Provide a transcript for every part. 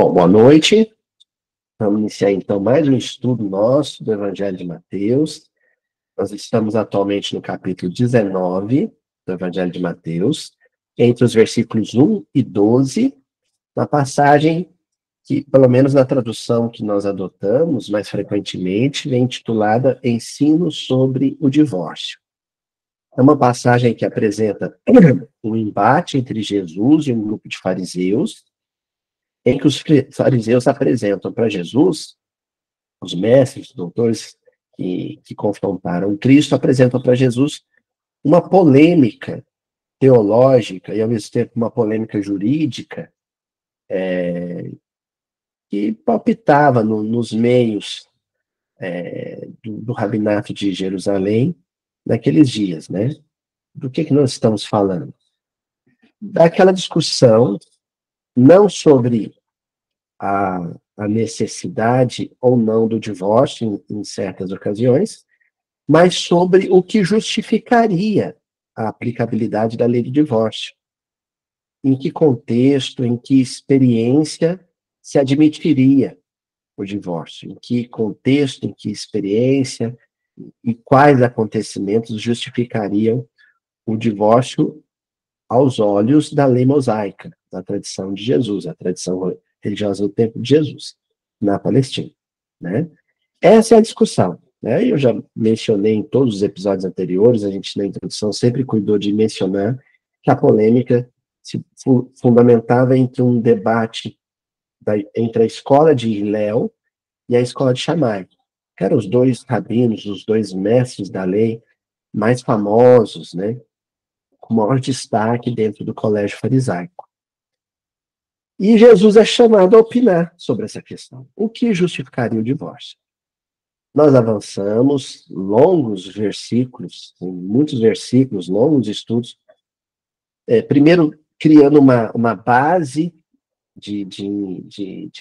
Bom, boa noite. Vamos iniciar então mais um estudo nosso do Evangelho de Mateus. Nós estamos atualmente no capítulo 19 do Evangelho de Mateus, entre os versículos 1 e 12, na passagem que, pelo menos na tradução que nós adotamos mais frequentemente, vem intitulada Ensino sobre o Divórcio. É uma passagem que apresenta um embate entre Jesus e um grupo de fariseus, em que os fariseus apresentam para Jesus, os mestres, os doutores que confrontaram Cristo, apresentam para Jesus uma polêmica teológica e, ao mesmo tempo, uma polêmica jurídica que palpitava nos meios do rabinato de Jerusalém naqueles dias, né? Do que nós estamos falando? Daquela discussão, não sobre a necessidade ou não do divórcio em certas ocasiões, mas sobre o que justificaria a aplicabilidade da lei do divórcio. Em que contexto, em que experiência se admitiria o divórcio? Em que contexto, em que experiência e quais acontecimentos justificariam o divórcio aos olhos da lei mosaica, da tradição de Jesus, a tradição religiosa do tempo de Jesus, na Palestina, né? Essa é a discussão, né? Eu já mencionei em todos os episódios anteriores, a gente na introdução sempre cuidou de mencionar que a polêmica se fundamentava entre um debate entre a escola de Hillel e a escola de Shammai, que eram os dois rabinos, os dois mestres da lei mais famosos, né? Com maior destaque dentro do colégio farisaico. E Jesus é chamado a opinar sobre essa questão. O que justificaria o divórcio? Nós avançamos longos versículos, muitos versículos, longos estudos, primeiro criando uma base de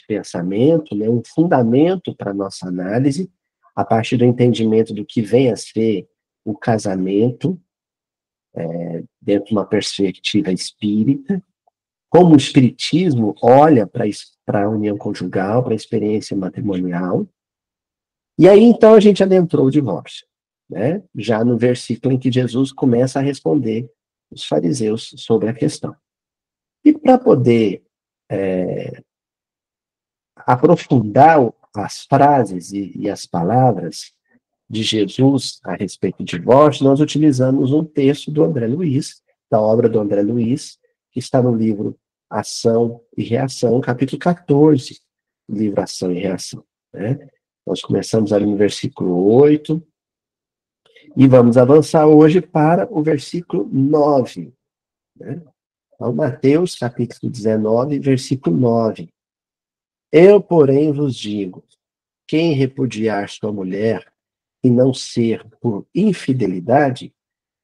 pensamento, né, um fundamento para a nossa análise, a partir do entendimento do que vem a ser o casamento, dentro de uma perspectiva espírita, como o espiritismo olha para a união conjugal, para a experiência matrimonial. E aí, então, a gente adentrou o divórcio, né? Já no versículo em que Jesus começa a responder os fariseus sobre a questão. E para poder aprofundar as frases e as palavras de Jesus a respeito do divórcio, nós utilizamos um texto do André Luiz, da obra do André Luiz, que está no livro Ação e Reação, capítulo 14, livro Ação e Reação, né? Nós começamos ali no versículo 8 e vamos avançar hoje para o versículo 9, né? Então, Mateus, capítulo 19, versículo 9. Eu, porém, vos digo, quem repudiar sua mulher e não ser por infidelidade,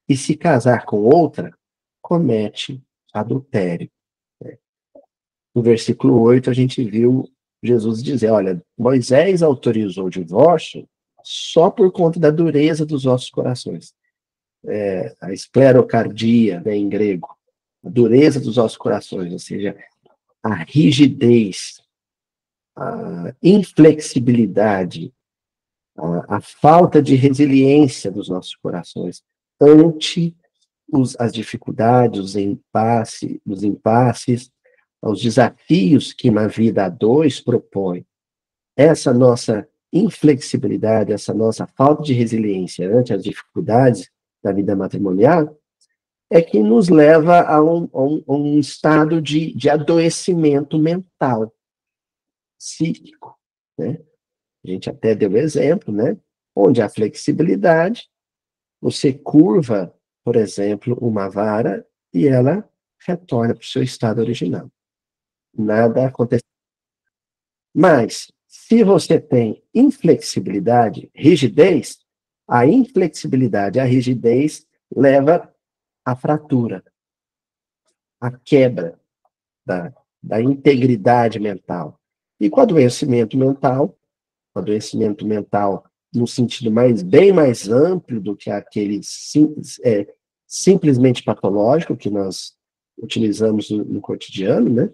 e se casar com outra, comete adultério. No versículo 8, a gente viu Jesus dizer, olha, Moisés autorizou o divórcio só por conta da dureza dos nossos corações. A esclerocardia, né, em grego, a dureza dos nossos corações, ou seja, a rigidez, a inflexibilidade, a falta de resiliência dos nossos corações ante as dificuldades, os impasses, os desafios que uma vida a dois propõe. Essa nossa inflexibilidade, essa nossa falta de resiliência ante as dificuldades da vida matrimonial é que nos leva a um estado de adoecimento mental, psíquico, né? A gente até deu exemplo, né? Onde há flexibilidade, você curva, por exemplo, uma vara e ela retorna para o seu estado original. Nada acontece. Mas, se você tem inflexibilidade, rigidez, a inflexibilidade, a rigidez leva à fratura, à quebra da integridade mental. E com adoecimento mental no sentido bem mais amplo do que aquele simplesmente patológico que nós utilizamos no cotidiano, né?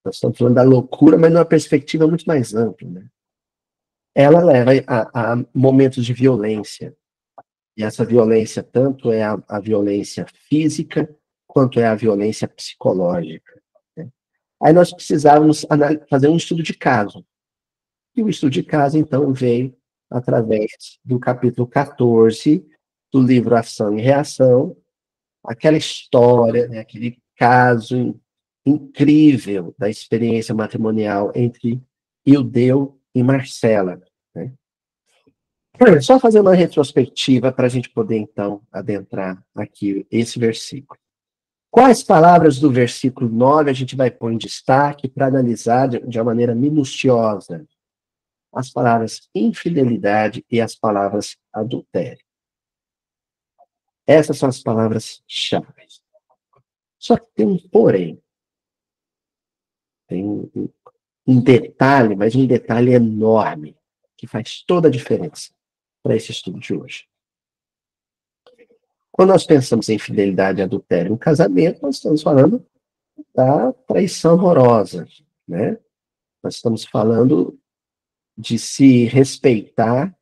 Nós estamos falando da loucura, mas numa perspectiva muito mais ampla, né? Ela leva a momentos de violência. E essa violência tanto é a violência física, quanto é a violência psicológica, né? Aí nós precisávamos fazer um estudo de caso. E o estudo de caso, então, veio através do capítulo 14 do livro Ação e Reação, aquela história, né, aquele caso incrível da experiência matrimonial entre Ildeu e Marcela, né? Só fazer uma retrospectiva para a gente poder, então, adentrar aqui esse versículo. Quais palavras do versículo 9 a gente vai pôr em destaque para analisar de uma maneira minuciosa? As palavras infidelidade e as palavras adultério. Essas são as palavras-chave. Só que tem um porém. Tem um detalhe, mas um detalhe enorme, que faz toda a diferença para esse estudo de hoje. Quando nós pensamos em fidelidade e adultério no casamento, nós estamos falando da traição amorosa, né? Nós estamos falando de se respeitar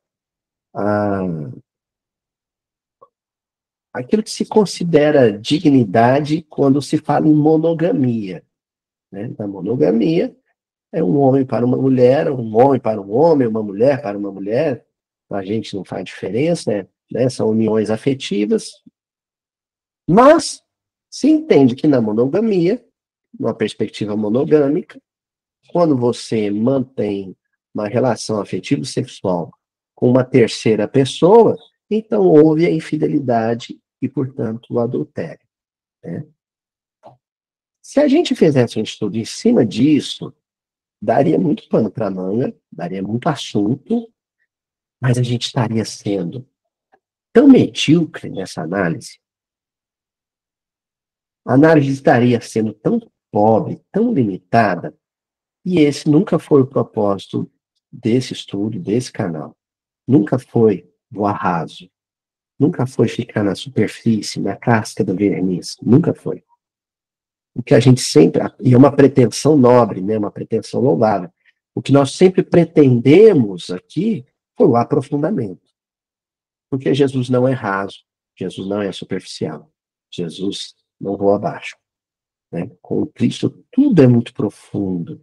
aquilo que se considera dignidade quando se fala em monogamia, né? Na monogamia, é um homem para uma mulher, um homem para um homem, uma mulher para uma mulher. A gente não faz diferença, né? São uniões afetivas. Mas se entende que na monogamia, numa perspectiva monogâmica, quando você mantém uma relação afetiva sexual com uma terceira pessoa, então houve a infidelidade e, portanto, o adultério, né? Se a gente fizesse um estudo em cima disso, daria muito pano para manga, daria muito assunto, mas a gente estaria sendo tão medíocre nessa análise, a análise estaria sendo tão pobre, tão limitada, e esse nunca foi o propósito desse estudo, desse canal. Nunca foi o arraso. Nunca foi ficar na superfície, na casca do verniz. Nunca foi. O que a gente sempre... E é uma pretensão nobre, né? Uma pretensão louvável. O que nós sempre pretendemos aqui foi o aprofundamento. Porque Jesus não é raso. Jesus não é superficial. Jesus não voa abaixo, né? Com Cristo tudo é muito profundo.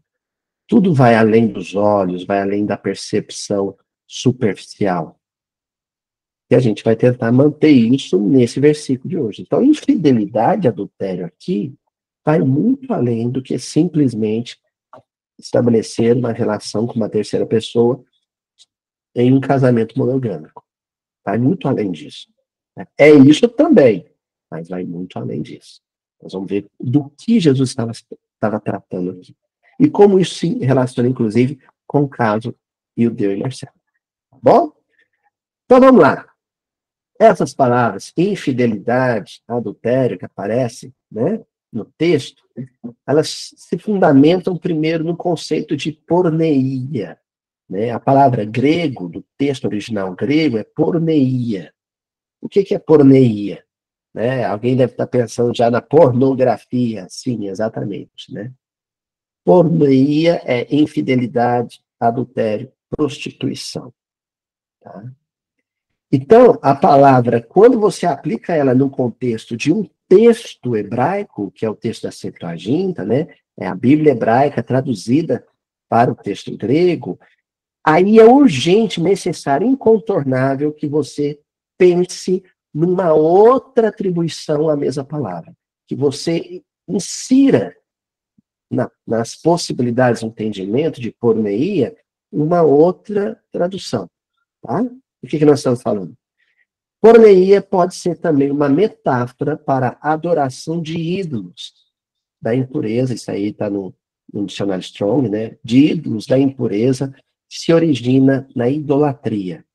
Tudo vai além dos olhos, vai além da percepção superficial. E a gente vai tentar manter isso nesse versículo de hoje. Então, infidelidade, adultério aqui, vai muito além do que simplesmente estabelecer uma relação com uma terceira pessoa em um casamento monogâmico. Vai muito além disso. É isso também, mas vai muito além disso. Nós vamos ver do que Jesus estava tratando aqui. E como isso se relaciona, inclusive, com o caso Ildeu e Marcelo. Tá bom? Então vamos lá. Essas palavras, infidelidade, adultério, que aparecem, né, no texto, elas se fundamentam primeiro no conceito de porneia, né? A palavra grego, do texto original grego, é porneia. O que é porneia? Né? Alguém deve estar pensando já na pornografia. Sim, exatamente, né? Porneia é infidelidade, adultério, prostituição. Tá? Então, a palavra, quando você aplica ela no contexto de um texto hebraico, que é o texto da Septuaginta, né? É a Bíblia hebraica traduzida para o texto grego, aí é urgente, necessário, incontornável que você pense numa outra atribuição à mesma palavra. Que você insira nas possibilidades de entendimento de porneia uma outra tradução. Tá? O que nós estamos falando? Porneia pode ser também uma metáfora para a adoração de ídolos da impureza, isso aí está no dicionário Strong, né? De ídolos da impureza que se origina na idolatria.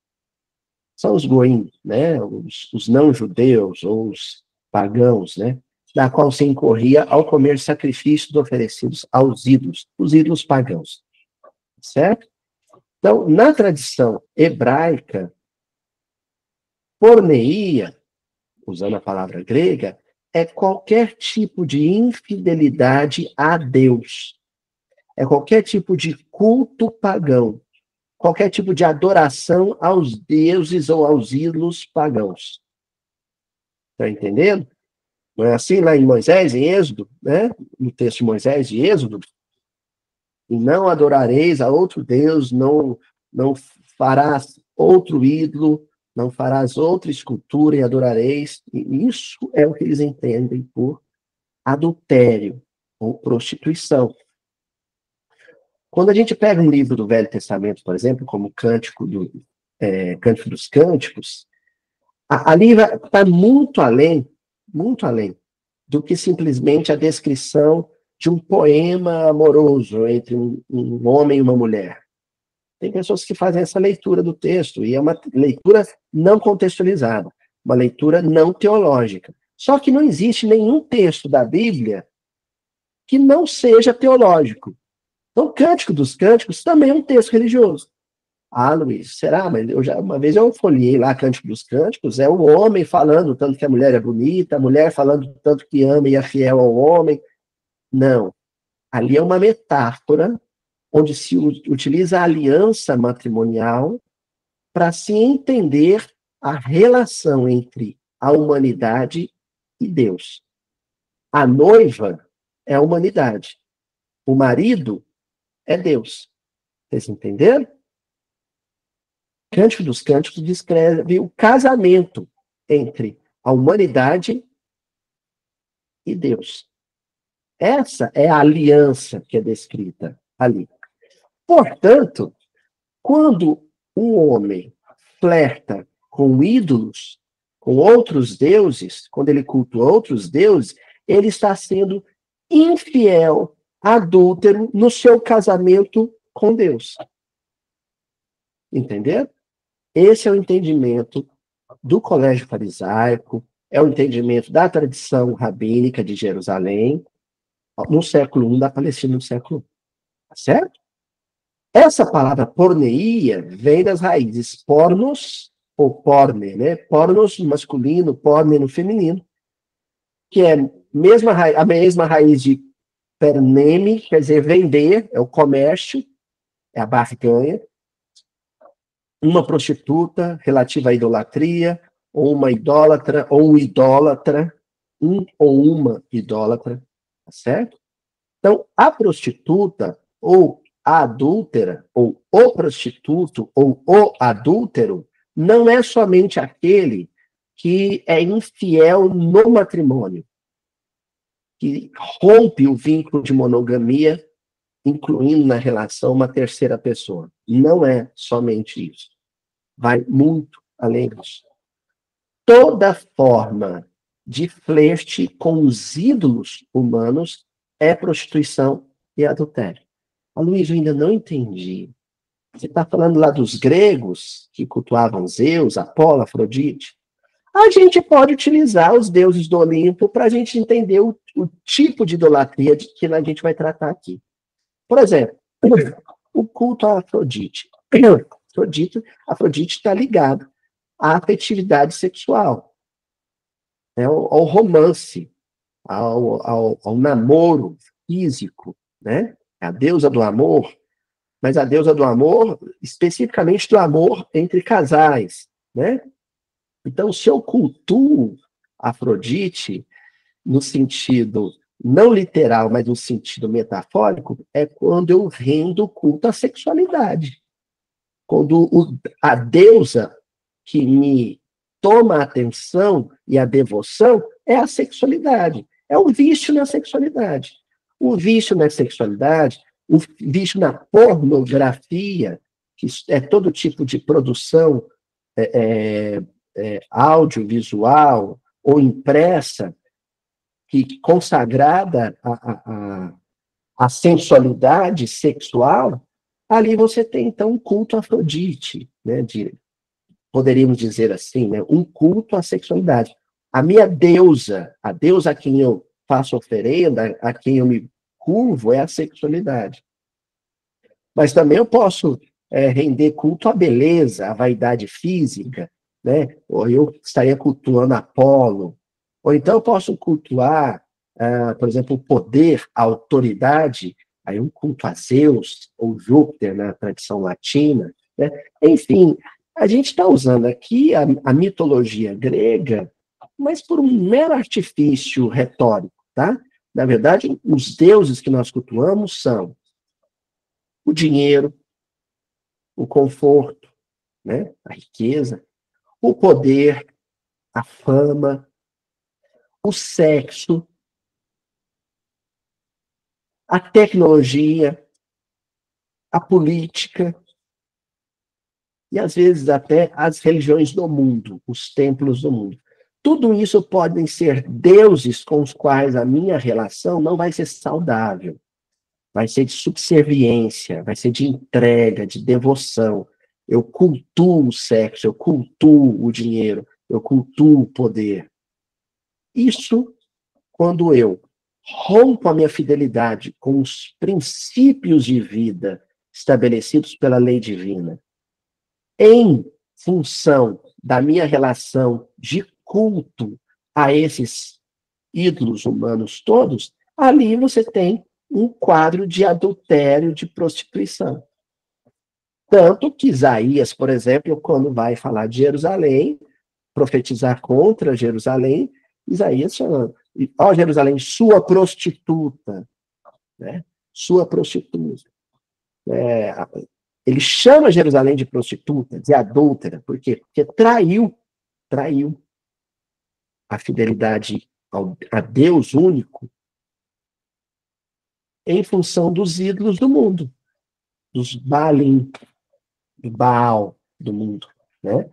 São os goim, né? Os não-judeus ou os pagãos, né? Da qual se incorria ao comer sacrifícios oferecidos aos ídolos, os ídolos pagãos. Certo? Então, na tradição hebraica, porneia, usando a palavra grega, é qualquer tipo de infidelidade a Deus. é qualquer tipo de culto pagão, qualquer tipo de adoração aos deuses ou aos ídolos pagãos. Está entendendo? Não é assim lá em Moisés, em Êxodo, né? No texto de Moisés de Êxodo, e não adorareis a outro Deus, não farás outro ídolo, não farás outra escultura e adorareis. E isso é o que eles entendem por adultério ou prostituição. Quando a gente pega um livro do Velho Testamento, por exemplo, como Cântico dos Cânticos, ali está muito além do que simplesmente a descrição de um poema amoroso entre um homem e uma mulher. Tem pessoas que fazem essa leitura do texto, e é uma leitura não contextualizada, uma leitura não teológica. Só que não existe nenhum texto da Bíblia que não seja teológico. Então, Cântico dos Cânticos também é um texto religioso. Ah, Luiz, será? Mas uma vez eu folhei lá Cântico dos Cânticos, é o homem falando tanto que a mulher é bonita, a mulher falando tanto que ama e é fiel ao homem. Não. Ali é uma metáfora onde se utiliza a aliança matrimonial para se entender a relação entre a humanidade e Deus. A noiva é a humanidade. O marido é Deus. Vocês entenderam? Cântico dos Cânticos descreve o casamento entre a humanidade e Deus. Essa é a aliança que é descrita ali. Portanto, quando um homem flerta com ídolos, com outros deuses, quando ele cultua outros deuses, ele está sendo infiel, adúltero no seu casamento com Deus. Entendeu? Esse é o entendimento do colégio farisaico, é o entendimento da tradição rabínica de Jerusalém, no século I, da Palestina no século I. Tá certo? Essa palavra porneia vem das raízes pornos, ou porne, né? Pornos no masculino, porne no feminino, que é a mesma raiz de perneme, quer dizer, vender, é o comércio, é a barganha. Uma prostituta relativa à idolatria, ou uma idólatra, ou um idólatra, um ou uma idólatra, tá certo? Então, a prostituta, ou a adúltera, ou o prostituto, ou o adúltero, não é somente aquele que é infiel no matrimônio, que rompe o vínculo de monogamia, incluindo na relação uma terceira pessoa. Não é somente isso. Vai muito além disso. Toda forma de flerte com os ídolos humanos é prostituição e adultério. A Luísa, eu ainda não entendi. Você está falando lá dos gregos que cultuavam Zeus, Apolo, Afrodite? A gente pode utilizar os deuses do Olimpo para a gente entender o tipo de idolatria que a gente vai tratar aqui. Por exemplo, o culto a Afrodite. Afrodite está ligado à afetividade sexual, né, ao romance, ao namoro físico, né? A deusa do amor, mas a deusa do amor, especificamente do amor entre casais, né? Então, se eu cultuo Afrodite, no sentido não literal, mas no sentido metafórico, é quando eu rendo culto à sexualidade. Quando a deusa que me toma a atenção e a devoção é a sexualidade. É o vício na sexualidade. O vício na sexualidade, o vício na pornografia, que é todo tipo de produção audiovisual ou impressa, que consagrada à sensualidade sexual, ali você tem, então, um culto a Afrodite, né, poderíamos dizer assim, né, um culto à sexualidade. A minha deusa, a deusa a quem eu faço oferenda, a quem eu me curvo, é a sexualidade. Mas também eu posso render culto à beleza, à vaidade física, né? Ou eu estaria cultuando Apolo. Ou então eu posso cultuar, por exemplo, o poder, a autoridade aí um culto a Zeus, ou Júpiter, na tradição latina, né? Enfim, a gente está usando aqui a mitologia grega, mas por um mero artifício retórico, tá? Na verdade, os deuses que nós cultuamos são o dinheiro, o conforto, né? A riqueza, o poder, a fama, o sexo, a tecnologia, a política e, às vezes, até as religiões do mundo, os templos do mundo. Tudo isso podem ser deuses com os quais a minha relação não vai ser saudável. Vai ser de subserviência, vai ser de entrega, de devoção. Eu cultuo o sexo, eu cultuo o dinheiro, eu cultuo o poder. Isso, quando eu rompo a minha fidelidade com os princípios de vida estabelecidos pela lei divina, em função da minha relação de culto a esses ídolos humanos todos, ali você tem um quadro de adultério, de prostituição. Tanto que Isaías, por exemplo, quando vai falar de Jerusalém, profetizar contra Jerusalém, Isaías chama, ó Jerusalém, sua prostituta, né? Sua prostituta. Ele chama Jerusalém de prostituta, de adúltera, por quê? Porque traiu a fidelidade a Deus único em função dos ídolos do mundo, dos Baalim, do Baal do mundo, né?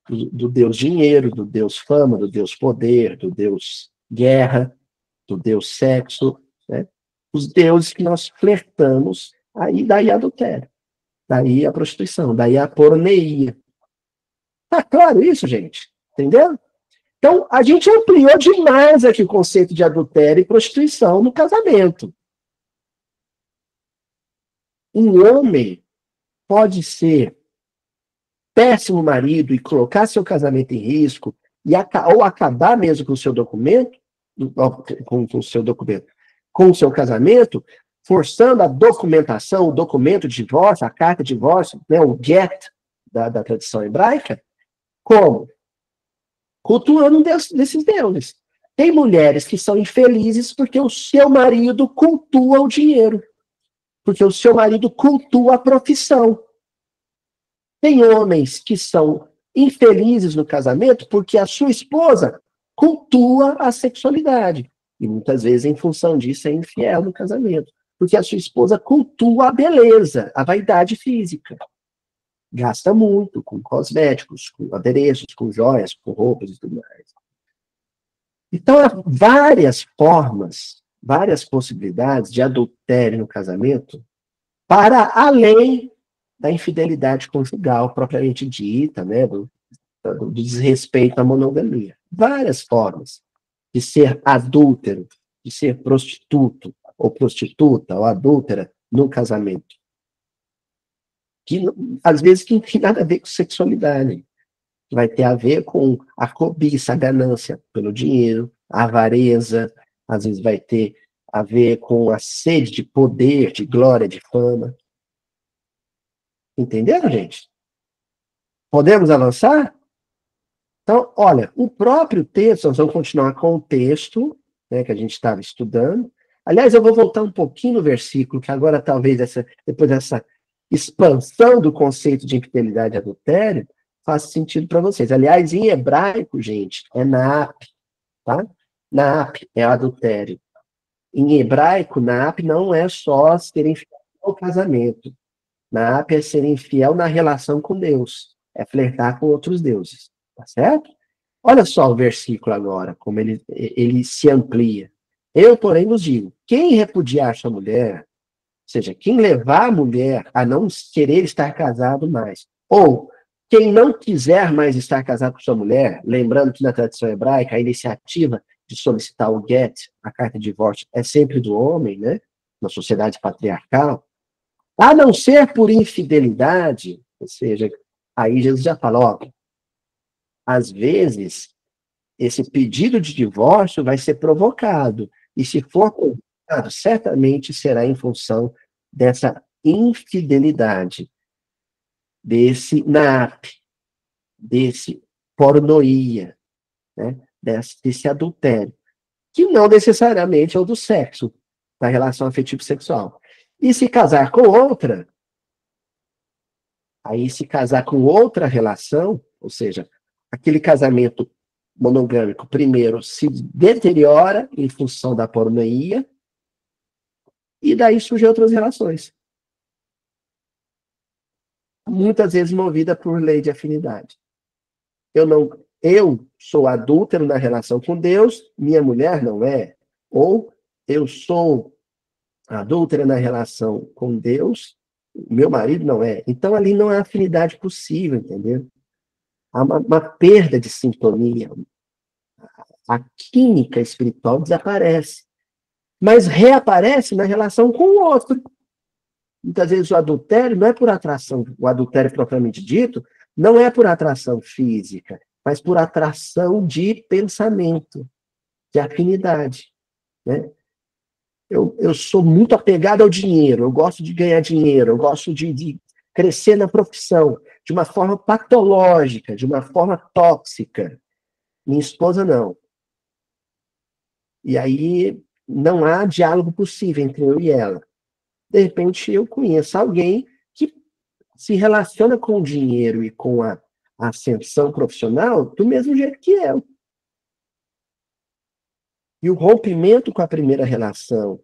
Do Deus dinheiro, do Deus fama, do Deus poder, do Deus guerra, do Deus sexo, né? Os deuses que nós flertamos, aí daí adultério, daí a prostituição, daí a porneia. Tá claro isso, gente? Entendeu? Então, a gente ampliou demais aqui o conceito de adultério e prostituição no casamento. Um homem pode ser péssimo marido e colocar seu casamento em risco, ou acabar mesmo com o seu documento, com o seu documento, com o seu casamento, forçando a documentação, o documento de divórcio, a carta de divórcio, né, o get da tradição hebraica, como? Cultuando desses deuses. Tem mulheres que são infelizes porque o seu marido cultua o dinheiro, porque o seu marido cultua a profissão. Tem homens que são infelizes no casamento porque a sua esposa cultua a sexualidade. E muitas vezes, em função disso, é infiel no casamento. Porque a sua esposa cultua a beleza, a vaidade física. Gasta muito com cosméticos, com adereços, com joias, com roupas e tudo mais. Então, há várias formas, várias possibilidades de adultério no casamento para além da infidelidade conjugal propriamente dita, né, do desrespeito à monogamia. Várias formas de ser adúltero, de ser prostituto, ou prostituta, ou adúltera no casamento. Que, às vezes, que não tem nada a ver com sexualidade. Vai ter a ver com a cobiça, a ganância pelo dinheiro, a avareza, às vezes vai ter a ver com a sede de poder, de glória, de fama. Entenderam, gente? Podemos avançar? Então, olha, o próprio texto, nós vamos continuar com o texto, né, que a gente estava estudando. Aliás, eu vou voltar um pouquinho no versículo, que agora talvez depois dessa expansão do conceito de infidelidade e adultério, faça sentido para vocês. Aliás, em hebraico, gente, é naap, tá? Naap é adultério. Em hebraico, naap não é só ser infiel ao casamento. Naap é ser infiel na relação com Deus. É flertar com outros deuses. Tá certo? Olha só o versículo agora, como ele se amplia. Eu, porém, vos digo, quem repudiar sua mulher, ou seja, quem levar a mulher a não querer estar casado mais, ou quem não quiser mais estar casado com sua mulher, lembrando que na tradição hebraica a iniciativa de solicitar o get, a carta de divórcio, é sempre do homem, né? Na sociedade patriarcal, a não ser por infidelidade, ou seja, aí Jesus já fala, ó, às vezes, esse pedido de divórcio vai ser provocado. E se for certamente será em função dessa infidelidade, desse NAP, desse pornoia, né? Desse adultério, que não necessariamente é o do sexo, da relação afetivo-sexual. E se casar com outra, aí se casar com outra relação, ou seja, aquele casamento monogâmico, primeiro, se deteriora em função da pornoia, e daí surgem outras relações. Muitas vezes movida por lei de afinidade. Eu sou adúltero na relação com Deus, minha mulher não é. Ou eu sou adúltera na relação com Deus, meu marido não é. Então ali não há afinidade possível, entendeu? Há uma perda de sintonia. A química espiritual desaparece. Mas reaparece na relação com o outro. Muitas vezes o adultério não é por atração, o adultério propriamente dito, não é por atração física, mas por atração de pensamento, de afinidade. Né? Eu sou muito apegado ao dinheiro, eu gosto de ganhar dinheiro, eu gosto de crescer na profissão, de uma forma patológica, de uma forma tóxica. Minha esposa não. E aí não há diálogo possível entre eu e ela. De repente eu conheço alguém que se relaciona com o dinheiro e com a ascensão profissional do mesmo jeito que eu. E o rompimento com a primeira relação,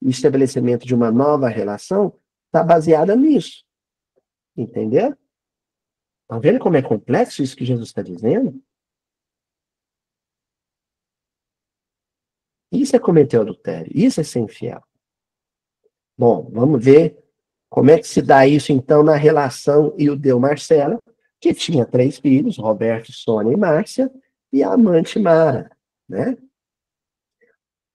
o estabelecimento de uma nova relação, está baseada nisso. Entendeu? Está vendo como é complexo isso que Jesus está dizendo? Isso é cometer adultério, isso é ser infiel. Bom, vamos ver como é que se dá isso, então, na relação Ildeu-Marcela, que tinha 3 filhos, Roberto, Sônia e Márcia, e a amante Mara, né?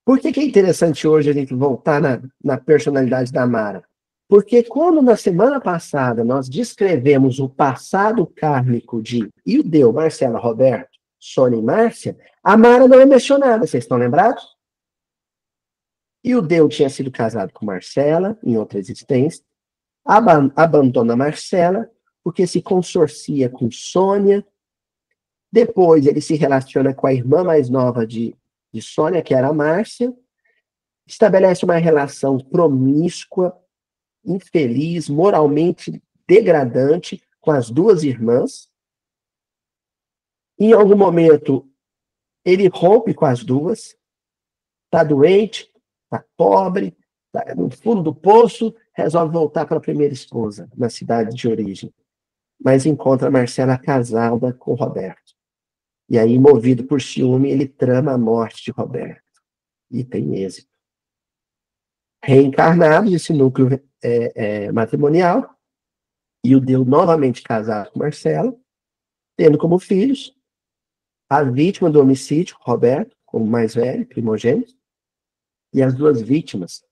Por que é interessante hoje a gente voltar na personalidade da Mara? Porque quando na semana passada nós descrevemos o passado kármico de Ildeu, Marcela, Roberto, Sônia e Márcia, a Mara não é mencionada, vocês estão lembrados? Ildeu tinha sido casado com Marcela, em outra existência, abandona Marcela, porque se consorcia com Sônia. Depois ele se relaciona com a irmã mais nova de Sônia, que era a Márcia, estabelece uma relação promíscua, infeliz, moralmente degradante com as duas irmãs. Em algum momento, ele rompe com as duas, está doente, está pobre, está no fundo do poço, resolve voltar para a primeira esposa, na cidade de origem. Mas encontra a Marcela casada com Roberto. E aí, movido por ciúme, ele trama a morte de Roberto. E tem êxito. Reencarnado nesse núcleo matrimonial, e o deu novamente casado com Marcela, tendo como filhos a vítima do homicídio, Roberto, como mais velho, primogênito, e as duas vítimas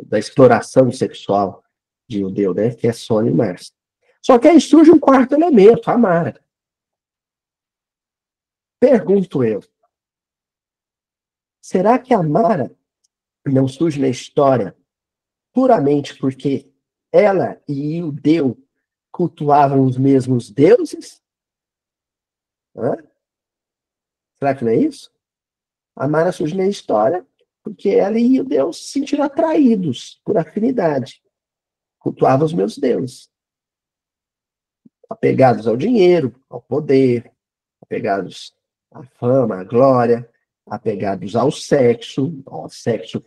da exploração sexual de Ildeu, né, que é Sônia e Márcia. Só que aí surge um quarto elemento, a Mara. Pergunto eu, será que a Mara não surge na história puramente porque ela e Ildeu cultuavam os mesmos deuses? Hã? Será que não é isso? A Mara surge na história porque ela e Ildeu se sentiram atraídos por afinidade. Cultuavam os meus deuses. Apegados ao dinheiro, ao poder, apegados à fama, à glória, apegados ao sexo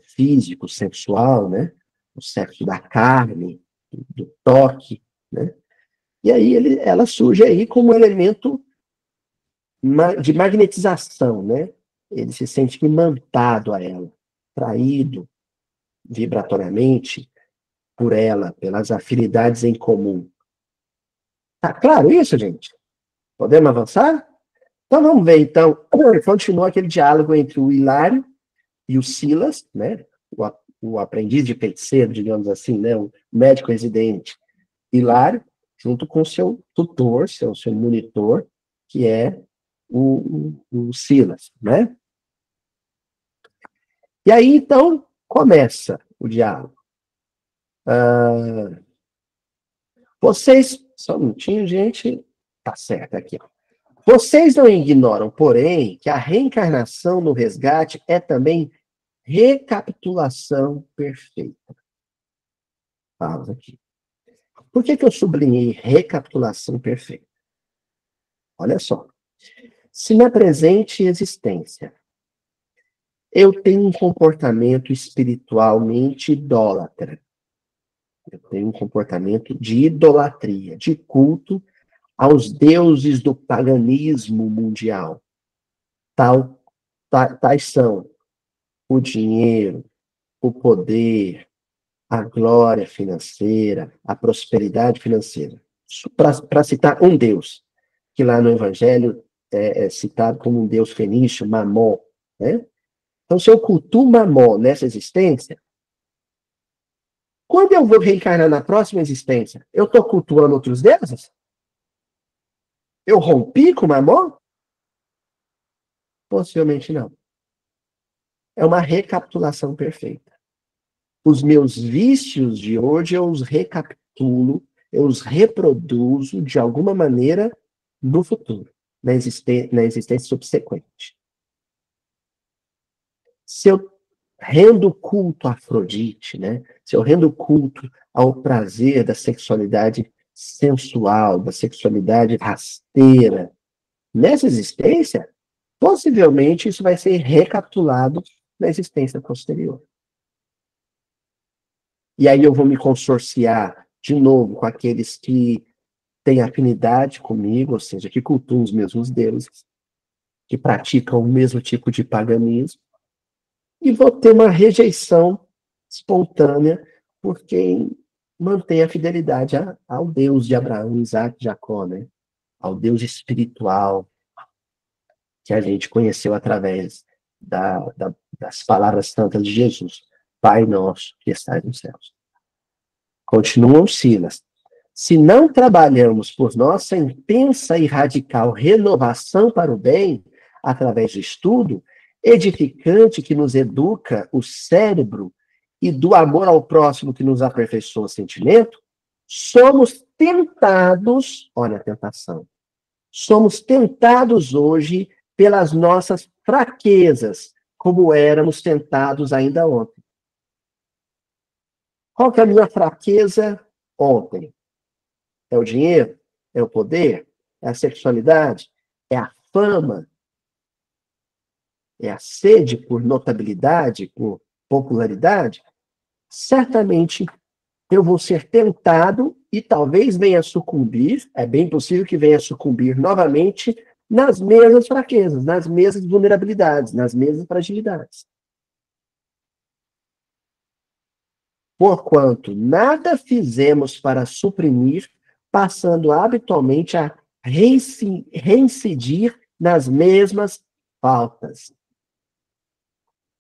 físico, sexual, né? O sexo da carne, do toque, né? E aí ela surge aí como um elemento de magnetização, né? Ele se sente imantado a ela, traído vibratoriamente por ela, pelas afinidades em comum. Tá claro isso, gente? Podemos avançar? Então vamos ver, então, continua aquele diálogo entre o Hilário e o Silas, né? O aprendiz de feiticeiro, digamos assim, né? O médico residente Hilário, junto com seu tutor, seu monitor, que é o Silas, né? E aí, então, começa o diálogo. Vocês, só um minutinho, gente. Tá certo, aqui, ó. Vocês não ignoram, porém, que a reencarnação no resgate é também recapitulação perfeita. Pausa aqui. Por que eu sublinhei recapitulação perfeita? Olha só. Se na presente existência eu tenho um comportamento espiritualmente idólatra, eu tenho um comportamento de idolatria, de culto aos deuses do paganismo mundial. Tais são o dinheiro, o poder, a glória financeira, a prosperidade financeira. Para citar um Deus, que lá no Evangelho é citado como um Deus fenício, Mamon. Né? Então, se eu cultuo Mamon nessa existência, quando eu vou reencarnar na próxima existência, eu estou cultuando outros deuses? Eu rompi com Mamon? Possivelmente não. É uma recapitulação perfeita. Os meus vícios de hoje eu os recapitulo, eu os reproduzo de alguma maneira no futuro, na existência subsequente. Se eu rendo culto a Afrodite, né? Se eu rendo culto ao prazer da sexualidade sensual, da sexualidade rasteira, nessa existência, possivelmente isso vai ser recapitulado na existência posterior. E aí eu vou me consorciar de novo com aqueles que têm afinidade comigo, ou seja, que cultuam os mesmos deuses, que praticam o mesmo tipo de paganismo, e vou ter uma rejeição espontânea por quem mantém a fidelidade ao Deus de Abraão, Isaac e Jacó, né? Ao Deus espiritual que a gente conheceu através das palavras santas de Jesus. Pai nosso que estás nos céus. Continuam Silas. Se não trabalhamos por nossa intensa e radical renovação para o bem, através do estudo, edificante que nos educa o cérebro e do amor ao próximo que nos aperfeiçoa o sentimento, somos tentados, olha a tentação, somos tentados hoje pelas nossas fraquezas, como éramos tentados ainda ontem. Qual que é a minha fraqueza ontem? É o dinheiro? É o poder? É a sexualidade? É a fama? É a sede por notabilidade, por popularidade? Certamente eu vou ser tentado e talvez venha a sucumbir, é bem possível que venha a sucumbir novamente nas mesmas fraquezas, nas mesmas vulnerabilidades, nas mesmas fragilidades. Porquanto nada fizemos para suprimir, passando habitualmente a reincidir nas mesmas faltas.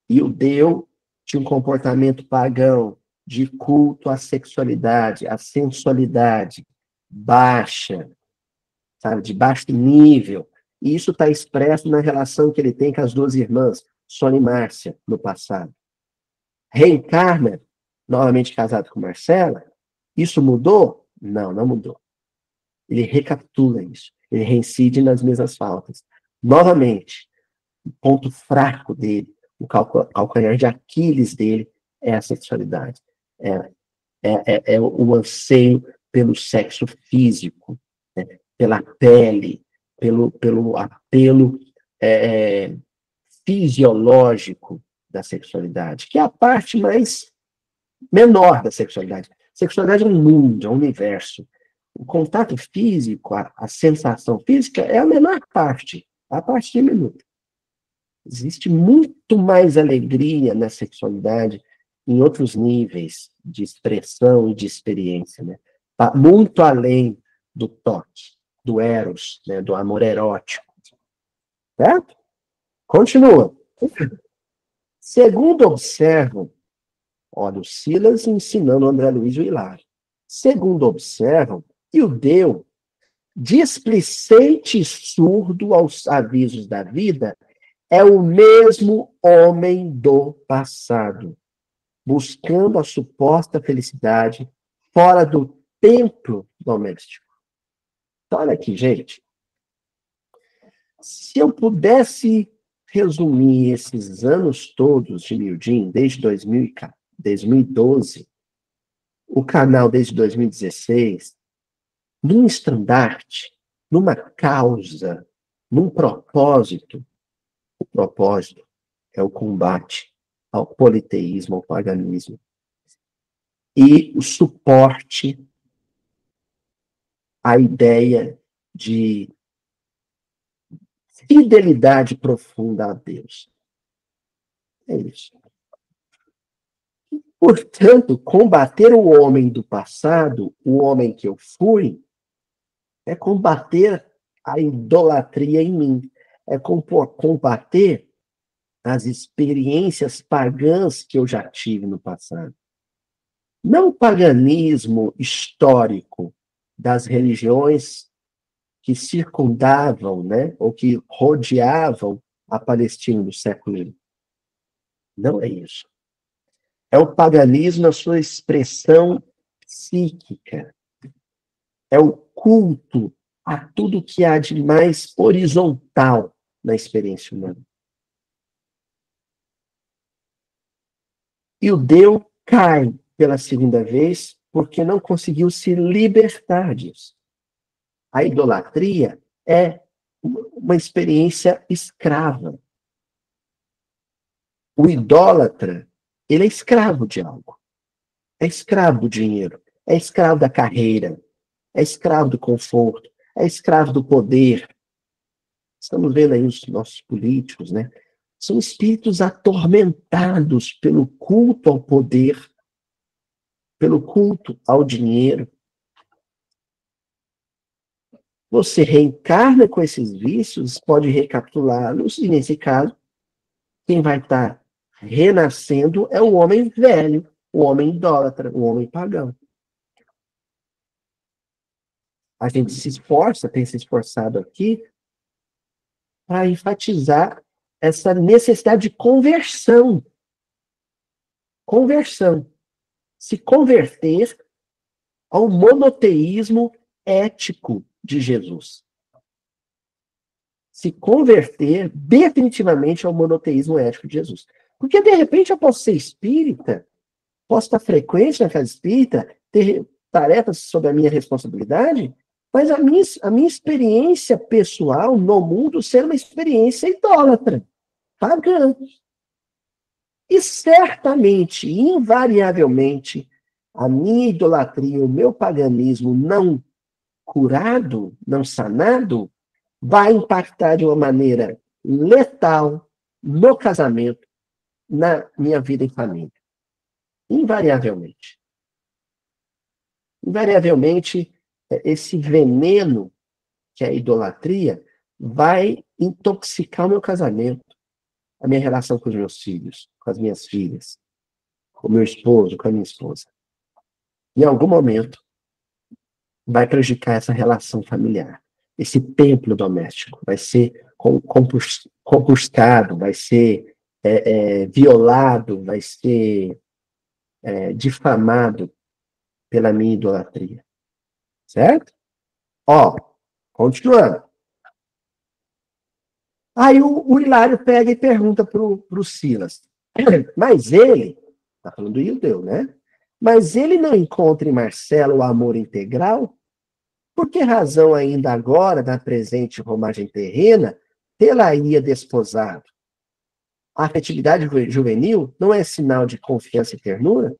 E o Deus tinha um comportamento pagão de culto à sexualidade, à sensualidade baixa, sabe, de baixo nível. E isso está expresso na relação que ele tem com as duas irmãs, Sônia e Márcia, no passado. Reencarna, novamente casado com Marcela. Isso mudou? Não, não mudou. Ele recapitula isso. Ele reincide nas mesmas faltas. Novamente, o ponto fraco dele, o calcanhar de Aquiles dele é a sexualidade. É o anseio pelo sexo físico, né? Pela pele, pelo apelo fisiológico da sexualidade, que é a parte mais menor da sexualidade. Sexualidade é um mundo, é um universo. O contato físico, a sensação física é a menor parte, a parte diminuta. Existe muito mais alegria na sexualidade em outros níveis de expressão e de experiência, né? Muito além do toque, do eros, né? Do amor erótico. Certo? Continua. Segundo observam, olha, o Silas ensinando o André Luiz e o Hilário. Segundo observam, e o deu, displicente e surdo aos avisos da vida, é o mesmo homem do passado, buscando a suposta felicidade fora do templo doméstico. Então, olha aqui, gente. Se eu pudesse resumir esses anos todos de Mildin, desde 2012, o canal desde 2016, num estandarte, numa causa, num propósito, o propósito é o combate ao politeísmo, ao paganismo, e o suporte à ideia de fidelidade profunda a Deus. É isso. Portanto, combater o homem do passado, o homem que eu fui, é combater a idolatria em mim, é combater as experiências pagãs que eu já tive no passado. Não o paganismo histórico das religiões que circundavam, né, ou que rodeavam a Palestina do século I. Não é isso. É o paganismo na sua expressão psíquica. É o culto a tudo que há de mais horizontal na experiência humana. E o Deus cai pela segunda vez porque não conseguiu se libertar disso. A idolatria é uma experiência escrava. O idólatra, ele é escravo de algo. É escravo do dinheiro, é escravo da carreira, é escravo do conforto, é escravo do poder. Estamos vendo aí os nossos políticos, né? São espíritos atormentados pelo culto ao poder, pelo culto ao dinheiro. Você reencarna com esses vícios, pode recapitulá-los, e nesse caso, quem vai estar renascendo é o homem velho, o homem idólatra, o homem pagão. A gente se esforça, tem se esforçado aqui, para enfatizar essa necessidade de conversão. Conversão. Se converter ao monoteísmo ético de Jesus. Se converter definitivamente ao monoteísmo ético de Jesus. Porque, de repente, eu posso ser espírita, posso estar frequente na casa espírita, ter tarefas sob a minha responsabilidade, mas a minha experiência pessoal no mundo ser uma experiência idólatra, pagã. E certamente, invariavelmente, a minha idolatria, o meu paganismo não curado, não sanado, vai impactar de uma maneira letal no casamento, na minha vida em família. Invariavelmente. Invariavelmente, esse veneno, que é a idolatria, vai intoxicar o meu casamento, a minha relação com os meus filhos, com as minhas filhas, com o meu esposo, com a minha esposa. Em algum momento, vai prejudicar essa relação familiar. Esse templo doméstico vai ser compostado, vai ser violado, vai ser difamado pela minha idolatria. Certo? Ó, continuando. Aí o Hilário pega e pergunta pro Silas. Mas ele, tá falando do Ildeu, né? Mas ele não encontra em Marcelo o amor integral? Por que razão ainda agora, na presente romagem terrena, tê-la-ia desposado? A afetividade juvenil não é sinal de confiança e ternura?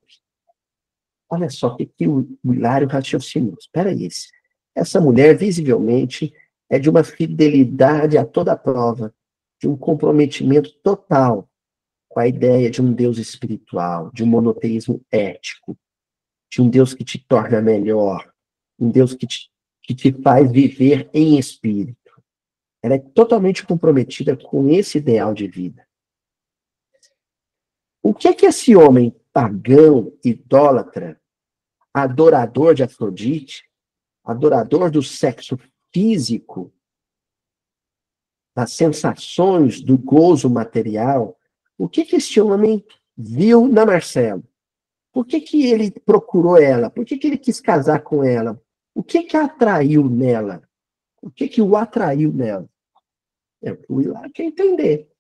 Olha só o que o Hilário raciocinou. Espera aí. Essa mulher, visivelmente, é de uma fidelidade a toda prova, de um comprometimento total com a ideia de um Deus espiritual, de um monoteísmo ético, de um Deus que te torna melhor, um Deus que te faz viver em espírito. Ela é totalmente comprometida com esse ideal de vida. O que é que esse homem pagão, idólatra, adorador de Afrodite, adorador do sexo físico, das sensações, do gozo material, O que que este homem viu na Marcela? Por que que ele procurou ela? Por que que ele quis casar com ela? O que que atraiu nela? O que que o atraiu nela? Eu fui lá quer entender.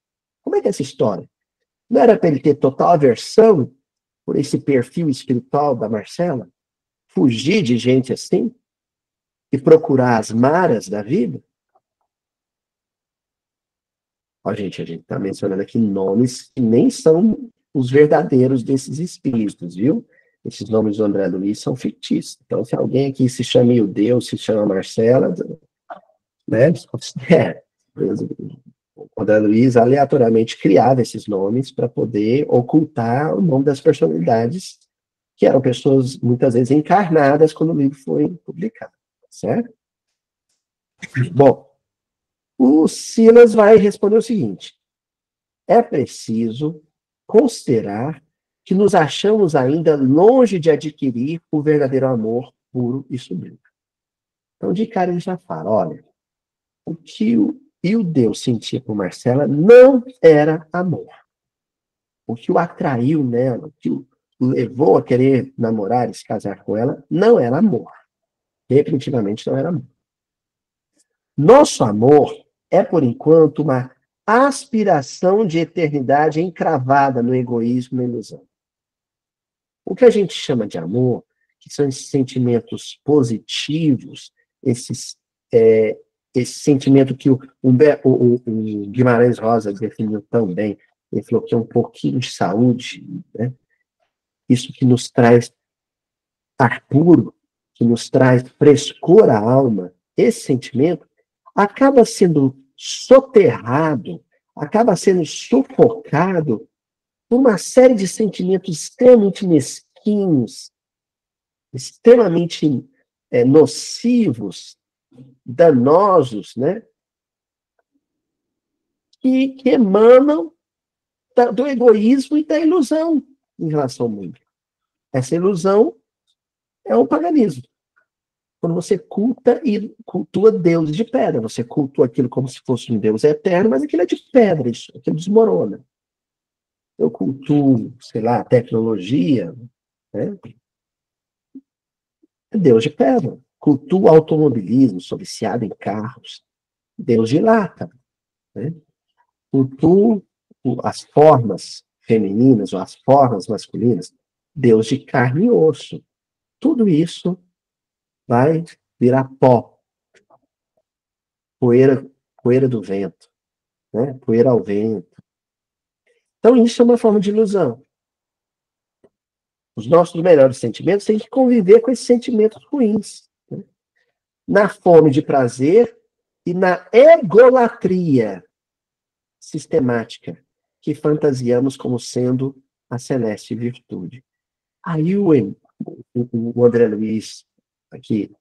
Como é que é essa história? Não era para ele ter total aversão por esse perfil espiritual da Marcela? Fugir de gente assim? E procurar as maras da vida? Ó, gente, a gente está mencionando aqui nomes que nem são os verdadeiros desses espíritos, viu? Esses nomes do André Luiz são fictícios. Então, se alguém aqui se chama Ildeu, se chama Marcela, né, desconsidera. O André Luiz aleatoriamente criava esses nomes para poder ocultar o nome das personalidades, que eram pessoas muitas vezes encarnadas quando o livro foi publicado, certo? Bom, o Silas vai responder o seguinte: é preciso considerar que nos achamos ainda longe de adquirir o verdadeiro amor puro e sublime. Então, de cara, ele já fala: olha, o que o Deus sentia por Marcela não era amor. O que o atraiu nela, o que o levou a querer namorar e se casar com ela, não era amor. Definitivamente não era amor. Nosso amor é, por enquanto, uma aspiração de eternidade encravada no egoísmo e na ilusão. O que a gente chama de amor, que são esses sentimentos positivos, esse sentimento que o Guimarães Rosa definiu tão bem, ele falou que é um pouquinho de saúde, né? Isso que nos traz ar puro, que nos traz frescor à alma, esse sentimento acaba sendo soterrado, acaba sendo sufocado por uma série de sentimentos extremamente mesquinhos, extremamente nocivos, danosos, né? Que emanam do egoísmo e da ilusão em relação ao mundo. Essa ilusão é o paganismo. Quando você cultua deuses de pedra, você cultua aquilo como se fosse um deus eterno, mas aquilo é de pedra, isso, aquilo desmorona. Eu cultuo, sei lá, tecnologia, né? É deus de pedra. Cultuo automobilismo, sou viciado em carros, deus de lata, né? Cultuo as formas femininas ou as formas masculinas, deus de carne e osso. Tudo isso vai virar pó, poeira, poeira do vento, né? Poeira ao vento. Então, isso é uma forma de ilusão. Os nossos melhores sentimentos têm que conviver com esses sentimentos ruins. Né? Na fome de prazer e na egolatria sistemática que fantasiamos como sendo a celeste virtude. Aí o André Luiz aqui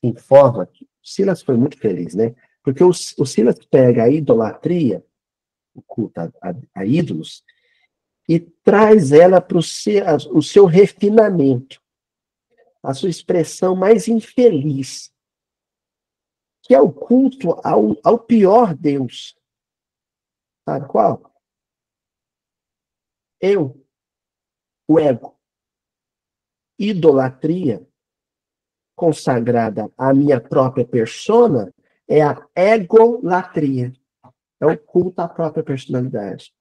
informa que o Silas foi muito feliz, né? Porque o Silas pega a idolatria, o culto a ídolos, e traz ela para o seu refinamento, a sua expressão mais infeliz, que é o culto ao pior Deus. Sabe qual? Eu, o ego. Idolatria consagrada à minha própria persona é a egolatria. É o culto à própria personalidade.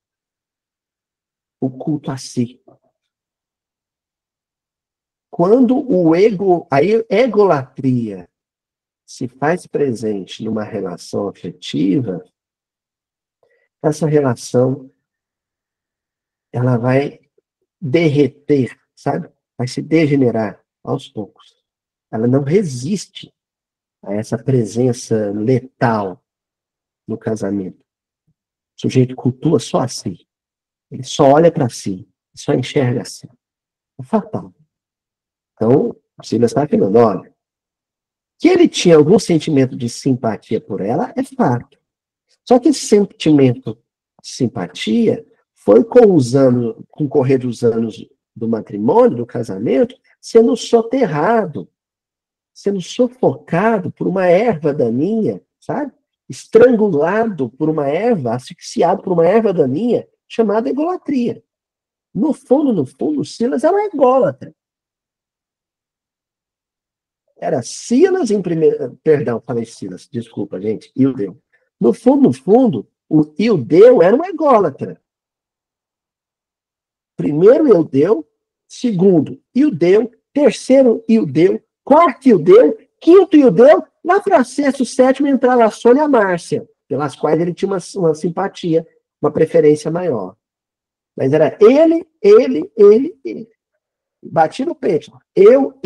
O culto a si. Quando a egolatria se faz presente numa relação afetiva, essa relação ela vai derreter, sabe? Vai se degenerar aos poucos. Ela não resiste a essa presença letal no casamento. O sujeito cultua só a si. Ele só olha para si, só enxerga assim. É fatal. Então, o Silas está afirmando, olha, que ele tinha algum sentimento de simpatia por ela é fato. Só que esse sentimento de simpatia foi com o correr dos anos do matrimônio, do casamento, sendo soterrado, sendo sufocado por uma erva daninha, sabe? Estrangulado por uma erva, asfixiado por uma erva daninha, chamada egolatria. No fundo, Silas era um ególatra. Era Silas em primeiro... Perdão, falei Silas, desculpa, gente. Ildeu. No fundo, o Ildeu era um ególatra. Primeiro Ildeu, segundo Ildeu, terceiro Ildeu, quarto Ildeu, quinto Ildeu, lá para sexto, sétimo, entrava a Sônia e a Márcia, pelas quais ele tinha uma simpatia, uma preferência maior. Mas era ele. Bati no peito. Eu.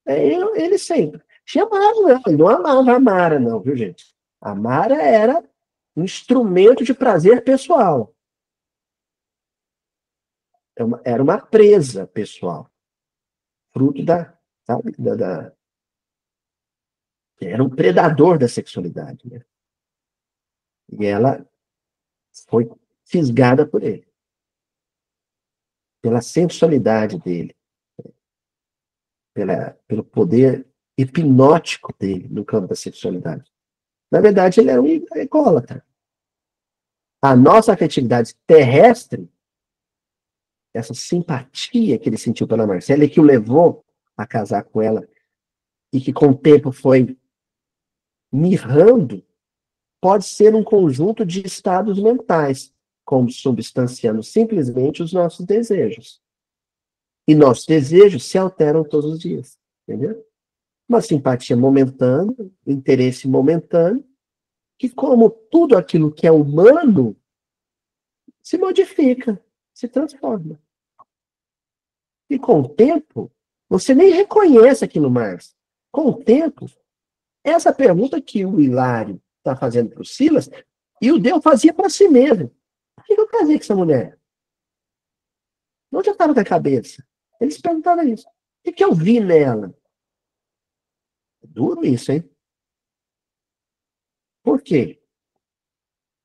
Ele sempre. Tinha Mara, não. Ele não amava a Mara, não, viu, gente? A Mara era um instrumento de prazer pessoal. Era uma presa pessoal. Fruto sabe, era um predador da sexualidade, né? E ela foi fisgada por ele. Pela sensualidade dele. Pelo poder hipnótico dele no campo da sexualidade. Na verdade, ele era um ególatra. A nossa afetividade terrestre, essa simpatia que ele sentiu pela Marcela e que o levou a casar com ela e que com o tempo foi mirrando, pode ser um conjunto de estados mentais, como substanciando simplesmente os nossos desejos. E nossos desejos se alteram todos os dias, entendeu? Uma simpatia momentânea, um interesse momentâneo, que como tudo aquilo que é humano, se modifica, se transforma. E com o tempo, você nem reconhece aquilo mais. Com o tempo, essa pergunta que o Hilário está fazendo para o Silas, e o Deus fazia para si mesmo. Por que eu casei com essa mulher? Onde eu estava com a cabeça? Eles perguntavam isso. O que eu vi nela? É duro isso, hein? Por quê?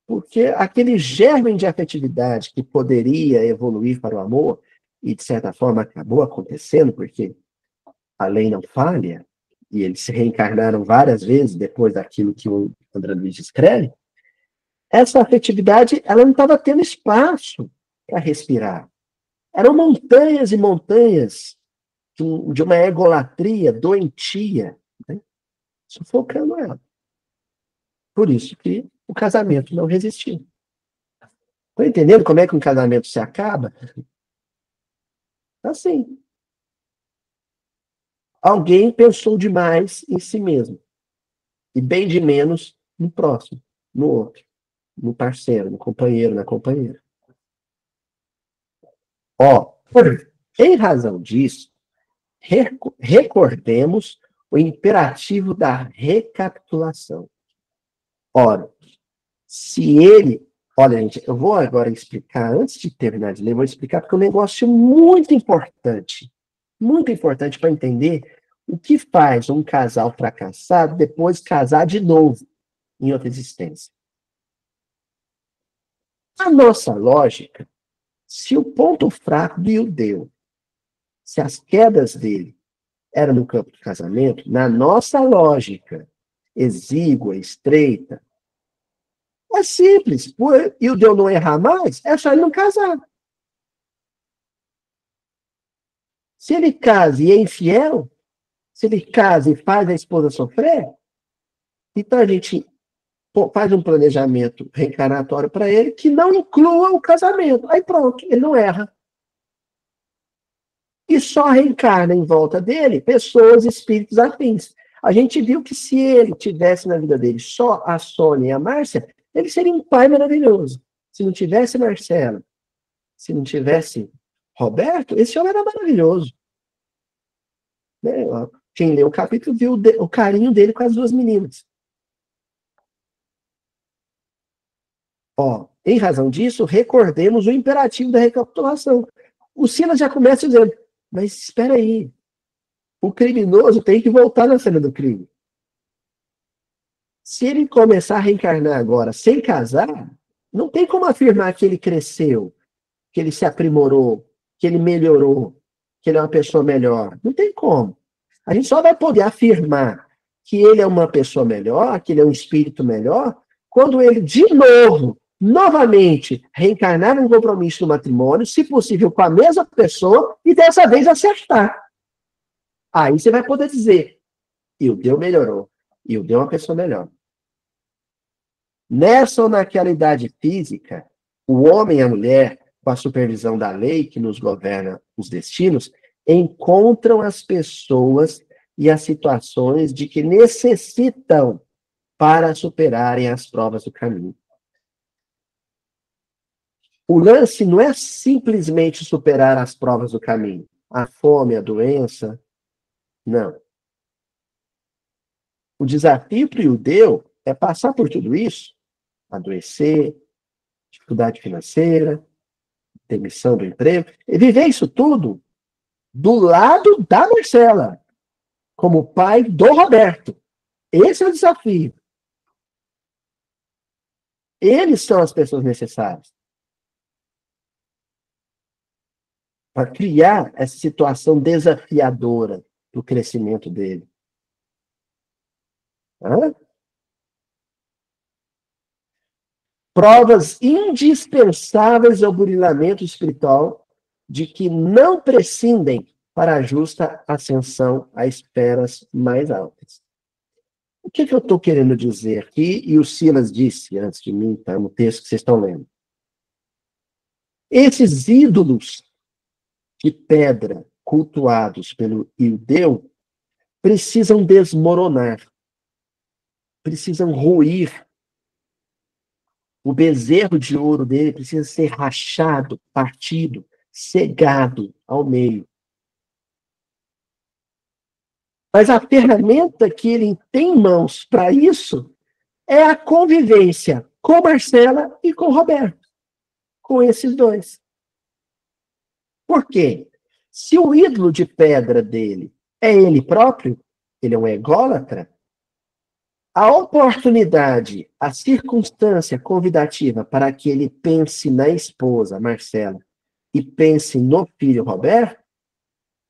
Porque aquele germe de afetividade que poderia evoluir para o amor, e de certa forma acabou acontecendo, porque a lei não falha, e eles se reencarnaram várias vezes depois daquilo que o André Luiz escreve, essa afetividade ela não estava tendo espaço para respirar. Eram montanhas e montanhas de uma egolatria doentia, né, sufocando ela. Por isso que o casamento não resistiu. Estão entendendo como é que um casamento se acaba? Assim. Alguém pensou demais em si mesmo. E bem de menos no próximo, no outro, no parceiro, no companheiro, na companheira. Ó, em razão disso, recordemos o imperativo da recapitulação. Ora, se ele... Olha, gente, eu vou agora explicar, antes de terminar de ler, vou explicar porque é um negócio muito importante para entender o que faz um casal fracassado depois casar de novo em outra existência. A nossa lógica, se o ponto fraco do Ildeu, se as quedas dele eram no campo do casamento, na nossa lógica exígua, estreita, é simples. Por Ildeu não errar mais, é só ele não casar. Se ele casa e é infiel, se ele casa e faz a esposa sofrer, então a gente faz um planejamento reencarnatório para ele que não inclua o casamento. Aí pronto, ele não erra. E só reencarna em volta dele pessoas, espíritos afins. A gente viu que se ele tivesse na vida dele só a Sônia e a Márcia, ele seria um pai maravilhoso. Se não tivesse Marcela, se não tivesse Roberto, esse homem era maravilhoso. Né? Quem leu o capítulo viu o carinho dele com as duas meninas. Ó, em razão disso, recordemos o imperativo da recapitulação. O Silas já começa dizendo, mas espera aí, o criminoso tem que voltar na cena do crime. Se ele começar a reencarnar agora sem casar, não tem como afirmar que ele cresceu, que ele se aprimorou, que ele melhorou, que ele é uma pessoa melhor. Não tem como. A gente só vai poder afirmar que ele é uma pessoa melhor, que ele é um espírito melhor, quando ele, de novo, novamente reencarnar num compromisso no matrimônio, se possível com a mesma pessoa, e dessa vez acertar. Aí você vai poder dizer, Ildeu melhorou, Ildeu é uma pessoa melhor. Nessa ou naquela idade física, o homem e a mulher, com a supervisão da lei que nos governa os destinos, encontram as pessoas e as situações de que necessitam para superarem as provas do caminho. O lance não é simplesmente superar as provas do caminho, a fome, a doença, não. O desafio para o judeu é passar por tudo isso, adoecer, dificuldade financeira, demissão do emprego, e viver isso tudo do lado da Marcela, como pai do Roberto. Esse é o desafio. Eles são as pessoas necessárias para criar essa situação desafiadora do crescimento dele. Hã? Provas indispensáveis ao burilamento espiritual de que não prescindem para a justa ascensão a esferas mais altas. O que eu estou querendo dizer aqui? E o Silas disse antes de mim, tá, no texto que vocês estão lendo. Esses ídolos de pedra cultuados pelo Ildeu precisam desmoronar, precisam ruir. O bezerro de ouro dele precisa ser rachado, partido, cegado ao meio. Mas a ferramenta que ele tem em mãos para isso é a convivência com Marcela e com Roberto. Com esses dois. Por quê? Se o ídolo de pedra dele é ele próprio, ele é um ególatra, a oportunidade, a circunstância convidativa para que ele pense na esposa, Marcela, e pense no filho, Roberto,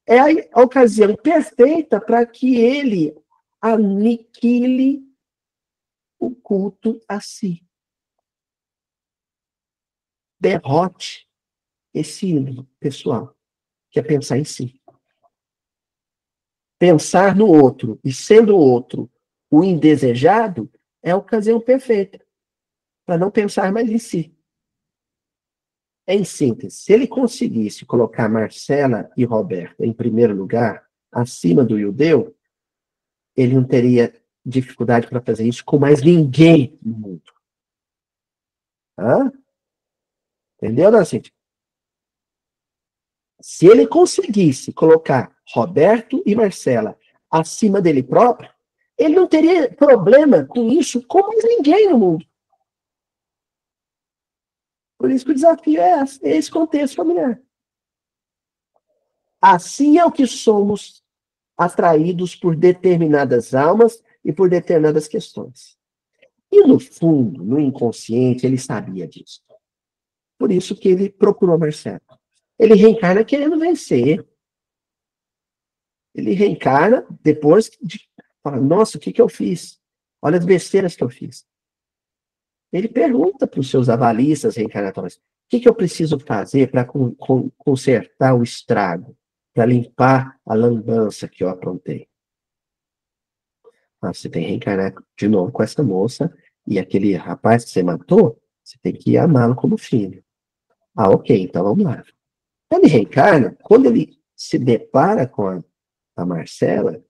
é a ocasião perfeita para que ele aniquile o culto a si. Derrote esse ídolo pessoal, que é pensar em si. Pensar no outro, e sendo o outro o indesejado, é a ocasião perfeita para não pensar mais em si. Em síntese, se ele conseguisse colocar Marcela e Roberto em primeiro lugar, acima do judeu, ele não teria dificuldade para fazer isso com mais ninguém no mundo. Hã? Entendeu, dona Cíntia? Se ele conseguisse colocar Roberto e Marcela acima dele próprio, ele não teria problema com isso com mais ninguém no mundo. Por isso que o desafio é esse contexto familiar. Assim é o que somos atraídos por determinadas almas e por determinadas questões. E no fundo, no inconsciente, ele sabia disso. Por isso que ele procurou Marcelo. Ele reencarna querendo vencer. Ele reencarna depois de falar, nossa, o que eu fiz? Olha as besteiras que eu fiz. Ele pergunta para os seus avalistas reencarnatórios, o que eu preciso fazer para consertar o estrago, para limpar a lambança que eu aprontei? Você tem que reencarnar de novo com essa moça, e aquele rapaz que você matou, você tem que amá-lo como filho. Ok, então vamos lá. Quando ele reencarna, quando ele se depara com a Marcela,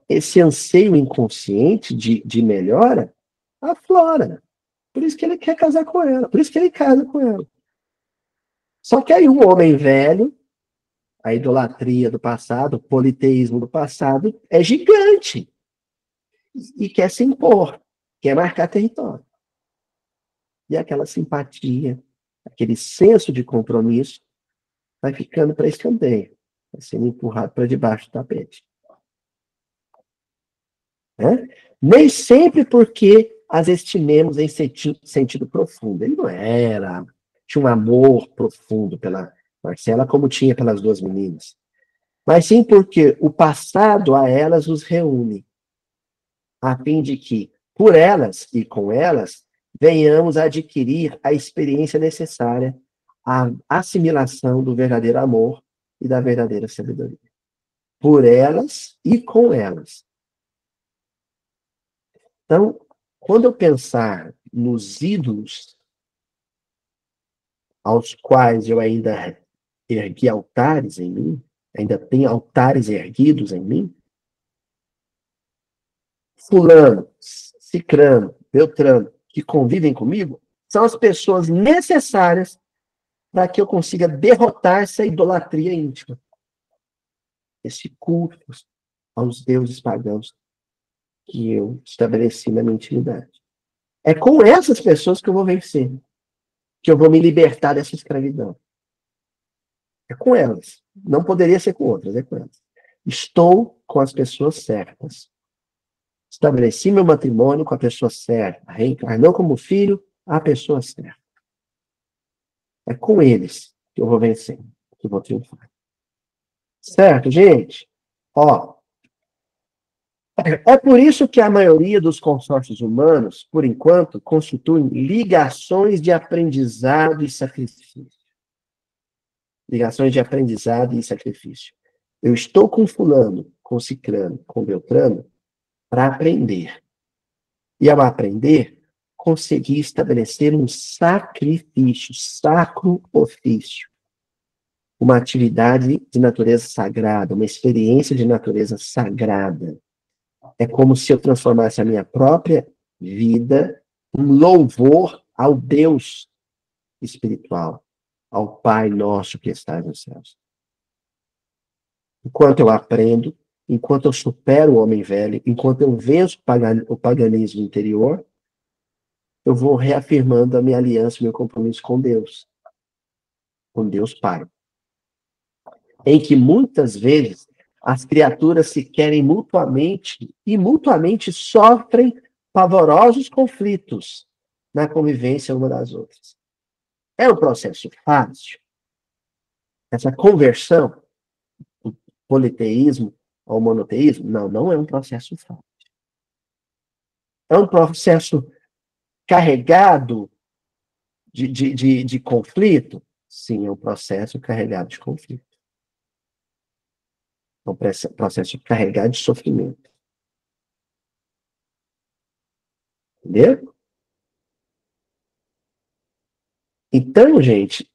esse anseio inconsciente de melhora aflora. Por isso que ele quer casar com ela, por isso que ele casa com ela. Só que aí o homem velho, a idolatria do passado, o politeísmo do passado, é gigante. E quer se impor, quer marcar território. E aquela simpatia, aquele senso de compromisso, vai ficando para escanteio, vai sendo empurrado para debaixo do tapete. Né? Nem sempre porque as estimemos em sentido profundo. Ele não tinha um amor profundo pela Marcela, como tinha pelas duas meninas. Mas sim porque o passado a elas os reúne, a fim de que, por elas e com elas, venhamos a adquirir a experiência necessária à assimilação do verdadeiro amor e da verdadeira sabedoria. Por elas e com elas. Então, quando eu pensar nos ídolos aos quais eu ainda ergui altares em mim, ainda tenho altares erguidos em mim, fulano, cicrano, beltrano, que convivem comigo, são as pessoas necessárias para que eu consiga derrotar essa idolatria íntima, esse culto aos deuses pagãos que eu estabeleci na minha intimidade. É com essas pessoas que eu vou vencer, que eu vou me libertar dessa escravidão. É com elas. Não poderia ser com outras, é com elas. Estou com as pessoas certas. Estabeleci meu matrimônio com a pessoa certa. Reencarnou como filho a pessoa certa. É com eles que eu vou vencer, que eu vou triunfar. Certo, gente? Ó, é por isso que a maioria dos consórcios humanos, por enquanto, constituem ligações de aprendizado e sacrifício. Ligações de aprendizado e sacrifício. Eu estou com fulano, com cicrano, com beltrano, para aprender. E ao aprender, consegui estabelecer um sacrifício, sacro ofício. Uma atividade de natureza sagrada, uma experiência de natureza sagrada. É como se eu transformasse a minha própria vida em louvor ao Deus espiritual, ao Pai nosso que está nos céus. Enquanto eu aprendo, enquanto eu supero o homem velho, enquanto eu venço o paganismo interior, eu vou reafirmando a minha aliança, o meu compromisso com Deus Pai. Em que muitas vezes as criaturas se querem mutuamente e mutuamente sofrem pavorosos conflitos na convivência uma das outras. É um processo fácil. Essa conversão, do politeísmo ao monoteísmo, não é um processo fácil. É um processo carregado de conflito? Sim, é um processo carregado de conflito. É um processo carregado de sofrimento. Entendeu? Então, gente,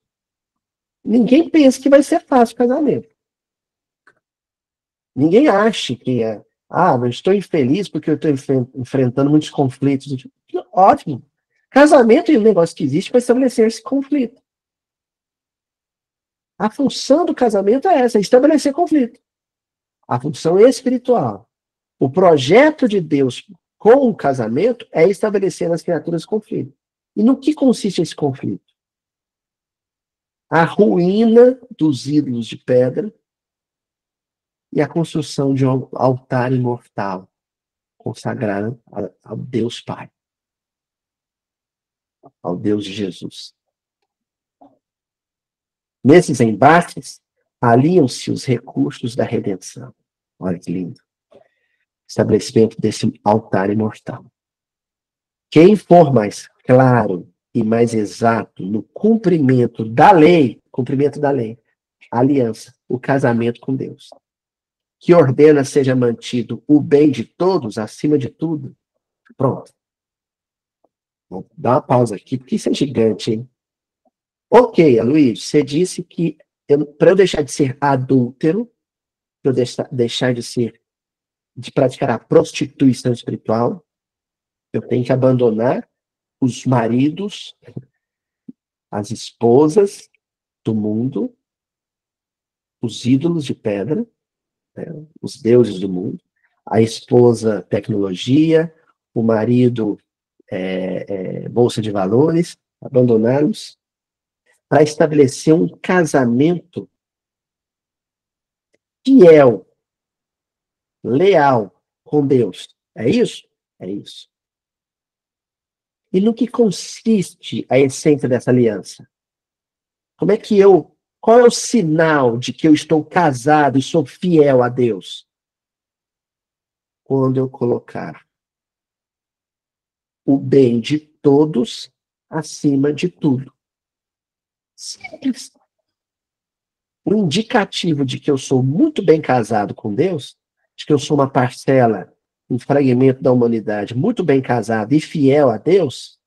ninguém pensa que vai ser fácil o casamento. Ninguém acha que eu estou infeliz porque eu estou enfrentando muitos conflitos. Ótimo. Casamento é um negócio que existe para estabelecer esse conflito. A função do casamento é essa, estabelecer conflito. A função espiritual. O projeto de Deus com o casamento é estabelecer nas criaturas conflito. E no que consiste esse conflito? A ruína dos ídolos de pedra e a construção de um altar imortal consagrado ao Deus Pai, ao Deus de Jesus. Nesses embates, aliam-se os recursos da redenção. Olha que lindo. Estabelecimento desse altar imortal. Quem for mais claro e mais exato no cumprimento da lei, a aliança, o casamento com Deus, que ordena seja mantido o bem de todos acima de tudo, pronto. Vou dar uma pausa aqui, porque isso é gigante, hein? Ok, Aloysio, você disse que para eu deixar de ser adúltero, para eu deixar de praticar a prostituição espiritual, eu tenho que abandonar os maridos, as esposas do mundo, os ídolos de pedra, né, os deuses do mundo, a esposa tecnologia, o marido bolsa de valores, abandoná-los para estabelecer um casamento fiel, leal com Deus. É isso? É isso. E no que consiste a essência dessa aliança? Qual é o sinal de que eu estou casado e sou fiel a Deus? Quando eu colocar o bem de todos acima de tudo. Simples. Um indicativo de que eu sou muito bem casado com Deus, de que eu sou uma parcela, um fragmento da humanidade muito bem casado e fiel a Deus,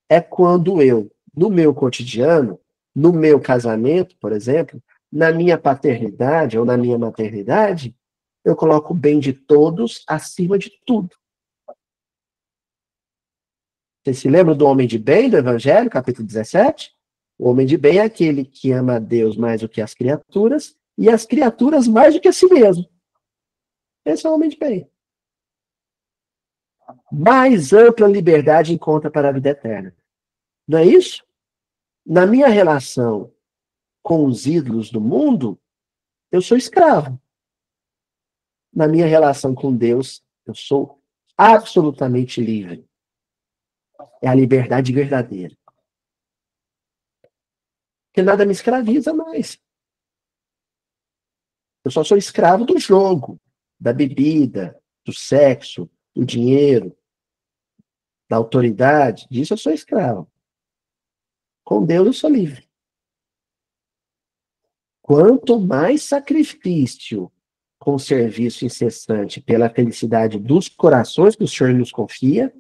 é quando eu, no meu cotidiano, no meu casamento, por exemplo, na minha paternidade ou na minha maternidade, eu coloco o bem de todos acima de tudo. Você se lembra do homem de bem do Evangelho, capítulo 17? O homem de bem é aquele que ama a Deus mais do que as criaturas e as criaturas mais do que a si mesmo. Esse é o homem de bem. Mais ampla liberdade encontra para a vida eterna. Não é isso? Na minha relação com os ídolos do mundo, eu sou escravo. Na minha relação com Deus, eu sou absolutamente livre. É a liberdade verdadeira. Porque nada me escraviza mais. Eu só sou escravo do jogo, da bebida, do sexo, do dinheiro, da autoridade. Disso eu sou escravo. Com Deus eu sou livre. Quanto mais sacrifício com serviço incessante pela felicidade dos corações que o Senhor nos confia,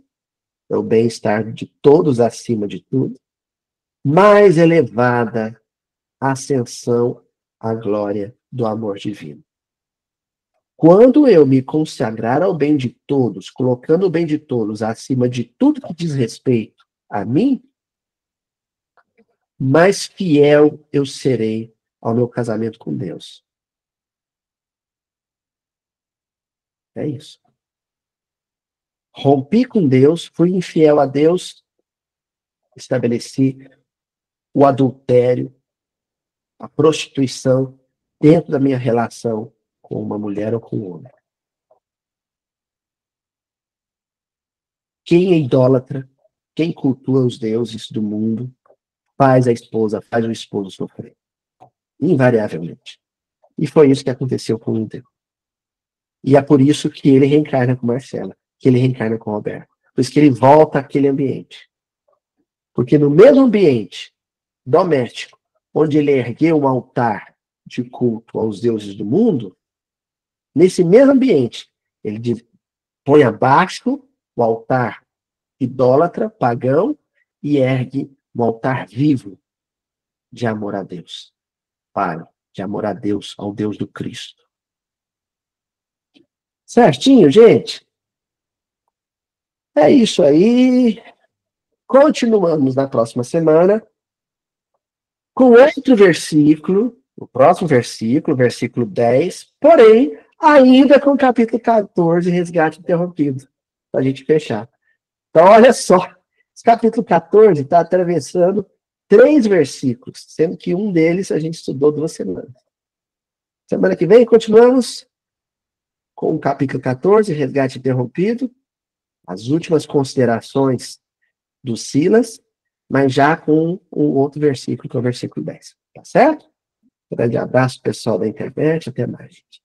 é o bem-estar de todos acima de tudo, mais elevada a ascensão à glória do amor divino. Quando eu me consagrar ao bem de todos, colocando o bem de todos acima de tudo que diz respeito a mim, mais fiel eu serei ao meu casamento com Deus. É isso. Rompi com Deus, fui infiel a Deus, estabeleci o adultério, a prostituição dentro da minha relação com uma mulher ou com um homem. Quem é idólatra, quem cultua os deuses do mundo, faz a esposa, faz o esposo sofrer. Invariavelmente. E foi isso que aconteceu com o Deus. E é por isso que ele reencarna com Marcela, que ele reencarna com Roberto. Por isso que ele volta àquele ambiente. Porque no mesmo ambiente doméstico, onde ele ergueu um altar de culto aos deuses do mundo, nesse mesmo ambiente, ele põe abaixo o altar idólatra, pagão, e ergue um altar vivo de amor a Deus. Pai, de amor a Deus, ao Deus do Cristo. Certinho, gente? É isso aí. Continuamos na próxima semana com outro versículo, o próximo versículo, versículo 10, porém, ainda com o capítulo 14, resgate interrompido, para a gente fechar. Então, olha só, esse capítulo 14 está atravessando 3 versículos, sendo que um deles a gente estudou 2 semanas. Semana que vem, continuamos com o capítulo 14, resgate interrompido, as últimas considerações do Silas, mas já com um outro versículo, que é o versículo 10. Tá certo? Um grande abraço, pessoal da internet. Até mais, gente.